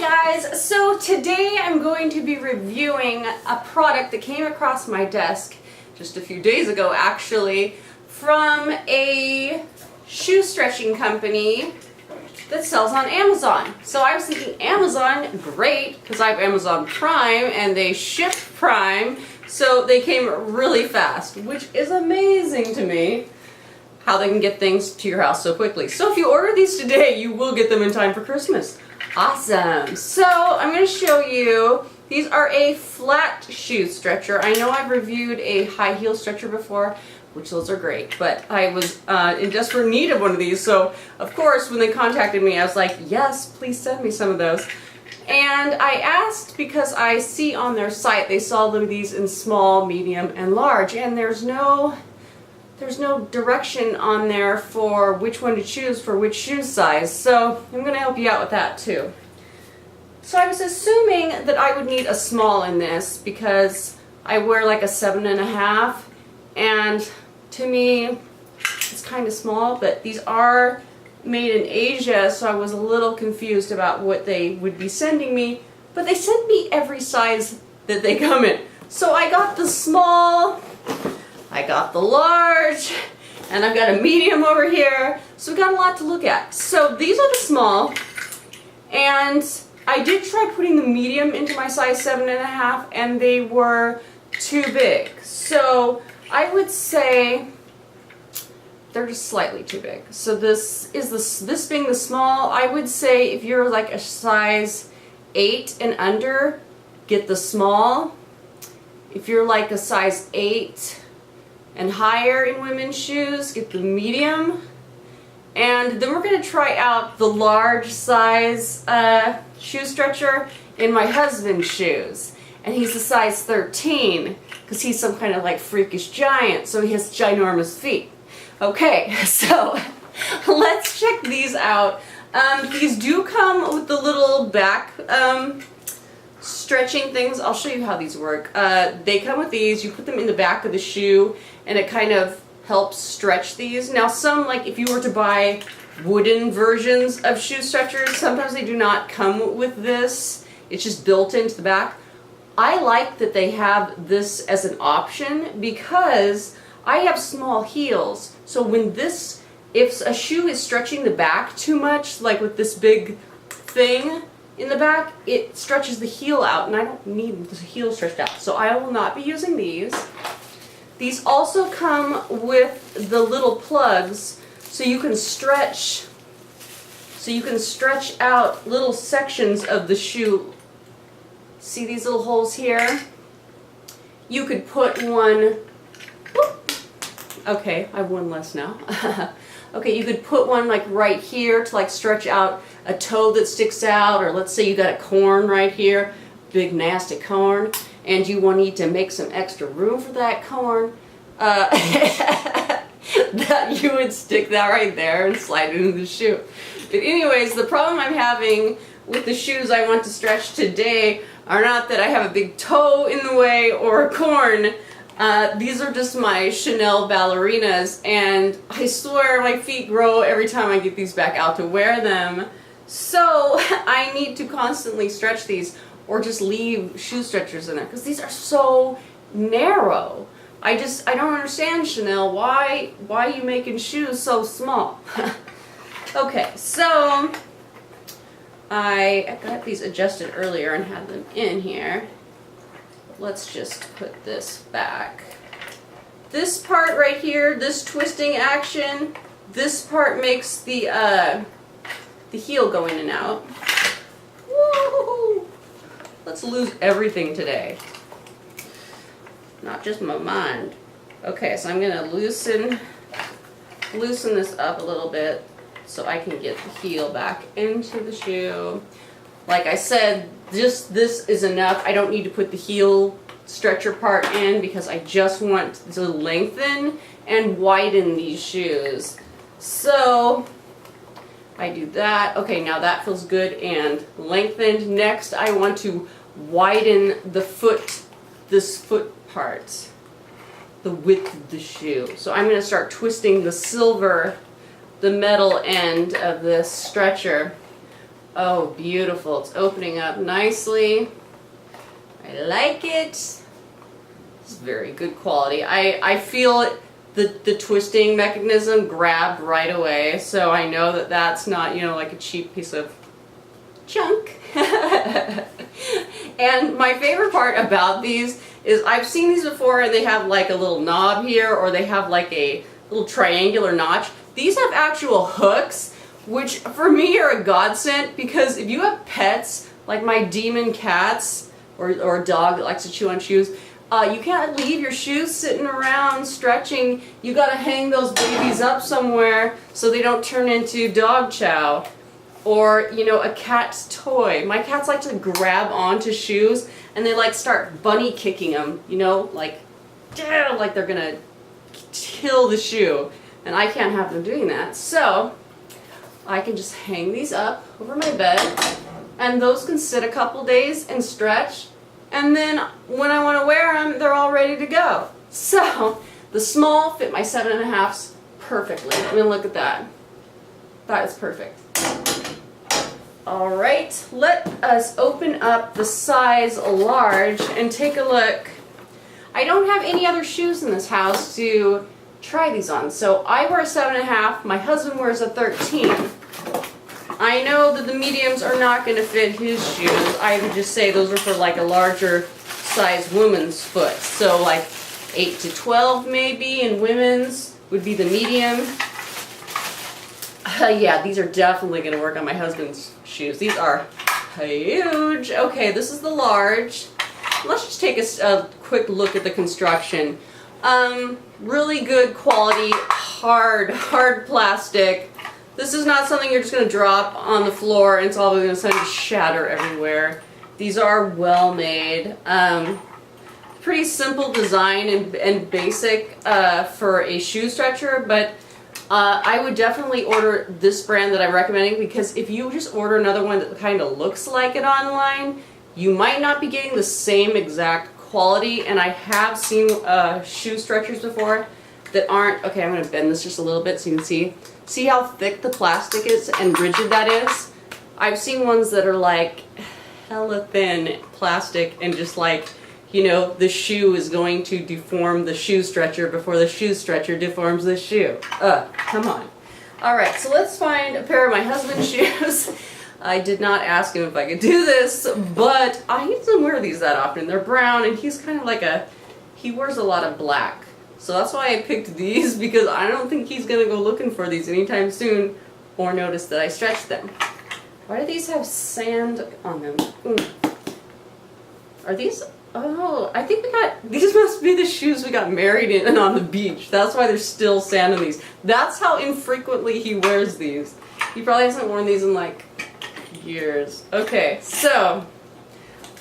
guys, so today I'm going to be reviewing a product that came across my desk just a few days ago actually from a shoe stretching company that sells on Amazon. So I was thinking Amazon, great, because I have Amazon Prime and they ship Prime, so they came really fast, which is amazing to me how they can get things to your house so quickly. So if you order these today, you will get them in time for Christmas. Awesome. So I'm going to show you, these are a flat shoe stretcher. I know I've reviewed a high heel stretcher before, which those are great, but I was in desperate need of one of these. So of course, when they contacted me, I was like, yes, please send me some of those. And I asked because I see on their site, they sell them these in small, medium, and large, and there's no direction on there for which one to choose for which shoe size, so I'm going to help you out with that too. So I was assuming that I would need a small in this because I wear like a 7.5, and to me it's kind of small, but these are made in Asia, so I was a little confused about what they would be sending me, but they sent me every size that they come in. So I got the small, I got the large, and I've got a medium over here, so we've got a lot to look at. So these are the small, and I did try putting the medium into my size 7.5, and they were too big. So I would say they're just slightly too big. So this being the small, I would say if you're like a size 8 and under, get the small. If you're like a size 8 and higher in women's shoes, get the medium. And then we're going to try out the large size shoe stretcher in my husband's shoes. And he's a size 13 because he's some kind of like freakish giant, so he has ginormous feet. Okay, so let's check these out. These do come with the little back stretching things. I'll show you how these work. They come with these. You put them in the back of the shoe and it kind of helps stretch these. Now some, like if you were to buy wooden versions of shoe stretchers, sometimes they do not come with this. It's just built into the back. I like that they have this as an option because I have small heels. So when this, if a shoe is stretching the back too much, like with this big thing in the back, it stretches the heel out, and I don't need the heel stretched out. So I will not be using these. These also come with the little plugs, so you can stretch out little sections of the shoe. See these little holes here? You could put one, okay, I have one less now. Okay, you could put one like right here to like stretch out a toe that sticks out, or let's say you got a corn right here, big nasty corn, and you need to make some extra room for that corn. That you would stick that right there and slide it into the shoe. But anyways, the problem I'm having with the shoes I want to stretch today are not that I have a big toe in the way or a corn. These are just my Chanel ballerinas, and I swear my feet grow every time I get these back out to wear them. So I need to constantly stretch these or just leave shoe stretchers in there because these are so narrow. I don't understand, Chanel, why are you making shoes so small? Okay, so I got these adjusted earlier and had them in here. Let's just put this back. This part right here, this twisting action, this part makes the heel go in and out. Woo! Let's lose everything today. Not just my mind. Okay, so I'm gonna loosen this up a little bit so I can get the heel back into the shoe. Like I said, just this is enough. I don't need to put the heel stretcher part in because I just want to lengthen and widen these shoes. So I do that. Okay, now that feels good and lengthened. Next, I want to widen the foot, this foot part, the width of the shoe. So I'm going to start twisting the metal end of this stretcher Oh, beautiful. It's opening up nicely. I like it. It's very good quality. I feel the twisting mechanism grabbed right away, so I know that that's not, you know, like a cheap piece of junk. And my favorite part about these is I've seen these before and they have like a little knob here, or they have like a little triangular notch. These have actual hooks, which for me are a godsend, because if you have pets like my demon cats or a dog that likes to chew on shoes, you can't leave your shoes sitting around stretching. You gotta hang those babies up somewhere so they don't turn into dog chow. Or, you know, a cat's toy. My cats like to grab onto shoes and they like start bunny kicking them, you know, like they're gonna kill the shoe. And I can't have them doing that. So I can just hang these up over my bed, and those can sit a couple days and stretch, and then when I want to wear them, they're all ready to go. So the small fit my 7.5s perfectly. I mean, look at that. That is perfect. Alright, let us open up the size large and take a look. I don't have any other shoes in this house to try these on, so I wear a 7.5, my husband wears a 13. I know that the mediums are not going to fit his shoes. I would just say those are for like a larger size woman's foot, so like 8 to 12 maybe, and women's would be the medium. Yeah, these are definitely going to work on my husband's shoes. These are huge. Okay, this is the large. Let's just take a quick look at the construction. Really good quality, hard plastic. This is not something you're just going to drop on the floor and it's all going to suddenly shatter everywhere. These are well made. Pretty simple design and basic for a shoe stretcher, but I would definitely order this brand that I'm recommending, because if you just order another one that kind of looks like it online, you might not be getting the same exact quality. And I have seen shoe stretchers before that aren't, okay, I'm going to bend this just a little bit so you can see how thick the plastic is and rigid that is. I've seen ones that are like hella thin plastic and just like, you know, the shoe is going to deform the shoe stretcher before the shoe stretcher deforms the shoe. Come on. Alright, so let's find a pair of my husband's shoes. I did not ask him if I could do this, but I don't wear these that often. They're brown, and he's kind of like he wears a lot of black. So that's why I picked these, because I don't think he's going to go looking for these anytime soon or notice that I stretched them. Why do these have sand on them? Are these... Oh, I think these must be the shoes we got married in and on the beach. That's why there's still sand on these. That's how infrequently he wears these. He probably hasn't worn these in like years. Okay, so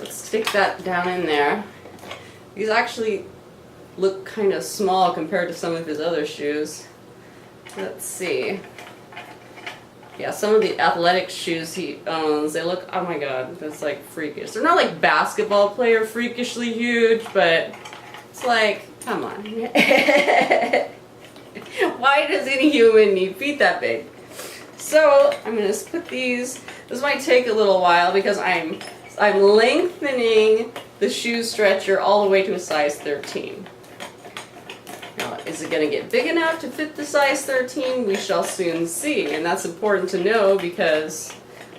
let's stick that down in there. These actually look kind of small compared to some of his other shoes. Let's see. Yeah, some of the athletic shoes he owns, they look, oh my god, that's like freakish. They're not like basketball player freakishly huge, but it's like, come on. Why does any human need feet that big? So I'm going to put these, this might take a little while because I'm lengthening the shoe stretcher all the way to a size 13. Now, is it going to get big enough to fit the size 13? We shall soon see. And that's important to know, because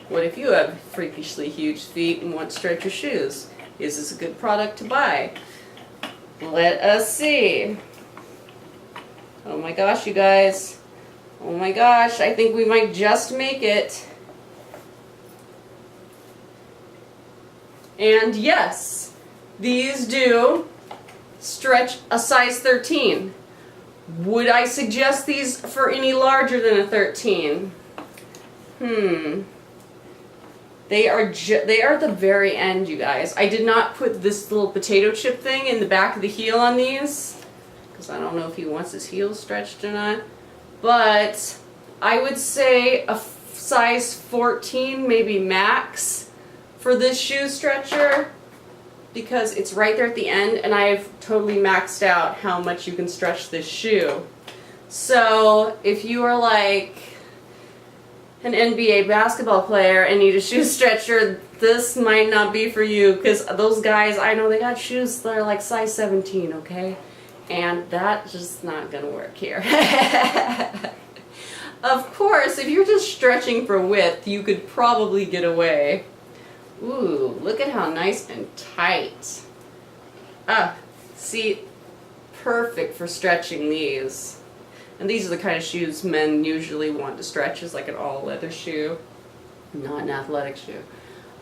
what if you have freakishly huge feet and want to stretch your shoes? Is this a good product to buy? Let us see. Oh my gosh, you guys. Oh my gosh, I think we might just make it. And yes, these do stretch a size 13. Would I suggest these for any larger than a 13? They are at the very end, you guys. I did not put this little potato chip thing in the back of the heel on these, because I don't know if he wants his heels stretched or not. But I would say a size 14, maybe max, for this shoe stretcher, because it's right there at the end, and I've totally maxed out how much you can stretch this shoe. So if you are like an NBA basketball player and need a shoe stretcher, this might not be for you, because those guys, I know they got shoes that are like size 17, okay? And that's just not gonna work here. Of course, if you're just stretching for width, you could probably get away. Ooh, look at how nice and tight. See, perfect for stretching these. And these are the kind of shoes men usually want to stretch, is like an all leather shoe, not an athletic shoe.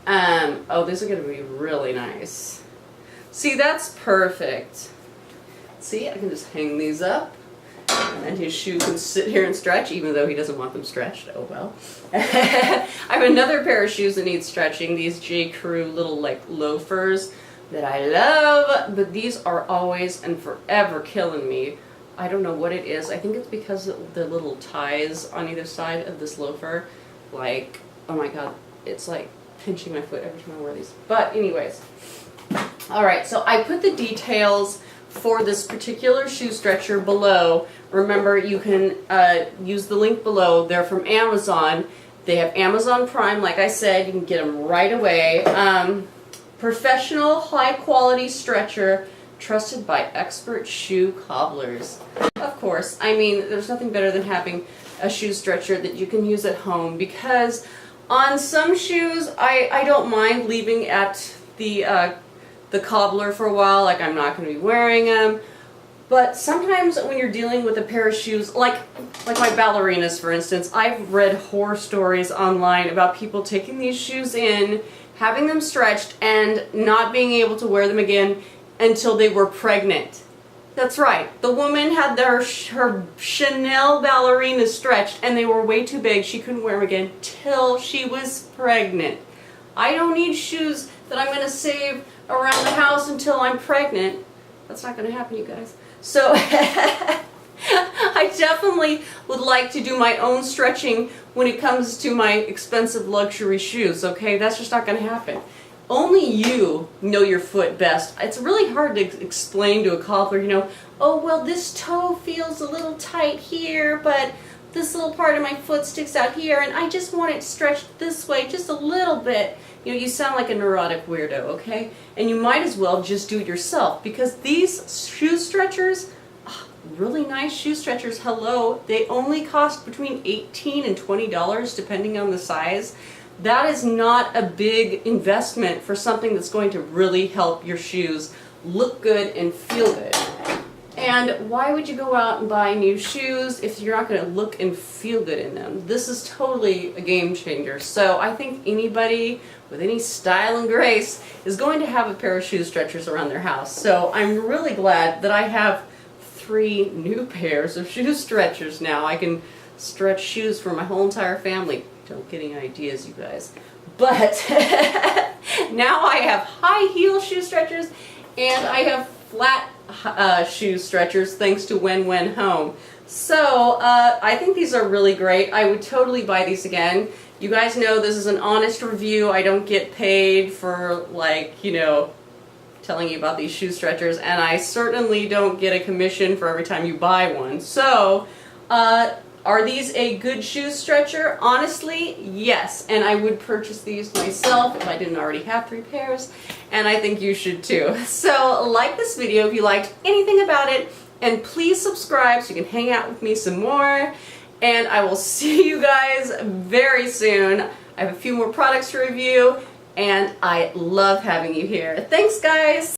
Oh, these are gonna be really nice. See, that's perfect. See, I can just hang these up, and then his shoe can sit here and stretch, even though he doesn't want them stretched. Oh well. I have another pair of shoes that need stretching, these J. Crew little like loafers that I love, but these are always and forever killing me. I don't know what it is. I think it's because of the little ties on either side of this loafer. Like, oh my god, it's like pinching my foot every time I wear these. But anyways, alright, so I put the details for this particular shoe stretcher below. Remember, you can use the link below. They're from Amazon. They have Amazon Prime, like I said. You can get them right away. Professional, high-quality stretcher, trusted by expert shoe cobblers. Of course, I mean, there's nothing better than having a shoe stretcher that you can use at home, because on some shoes, I don't mind leaving at the cobbler for a while, like I'm not going to be wearing them. But sometimes when you're dealing with a pair of shoes, like my ballerinas for instance, I've read horror stories online about people taking these shoes in, having them stretched, and not being able to wear them again until they were pregnant. That's right, the woman had her Chanel ballerinas stretched and they were way too big. She couldn't wear them again till she was pregnant. I don't need shoes that I'm going to save around the house until I'm pregnant. That's not going to happen, you guys. So I definitely would like to do my own stretching when it comes to my expensive luxury shoes, okay? That's just not going to happen. Only you know your foot best. It's really hard to explain to a cobbler, you know, oh, well, this toe feels a little tight here, but this little part of my foot sticks out here, and I just want it stretched this way just a little bit. You know, you sound like a neurotic weirdo, okay? And you might as well just do it yourself, because these shoe stretchers, really nice shoe stretchers, hello, they only cost between $18 and $20 depending on the size. That is not a big investment for something that's going to really help your shoes look good and feel good. And why would you go out and buy new shoes if you're not going to look and feel good in them? This is totally a game changer. So I think anybody with any style and grace is going to have a pair of shoe stretchers around their house. So I'm really glad that I have 3 new pairs of shoe stretchers now. I can stretch shoes for my whole entire family. Don't get any ideas, you guys. But now I have high heel shoe stretchers and I have flat shoe stretchers thanks to Wen Wen Home. So I think these are really great. I would totally buy these again. You guys know this is an honest review. I don't get paid for, like, you know, telling you about these shoe stretchers, and I certainly don't get a commission for every time you buy one. So are these a good shoe stretcher? Honestly, yes. And I would purchase these myself if I didn't already have 3 pairs. And I think you should too. So like this video if you liked anything about it. And please subscribe so you can hang out with me some more. And I will see you guys very soon. I have a few more products to review. And I love having you here. Thanks, guys.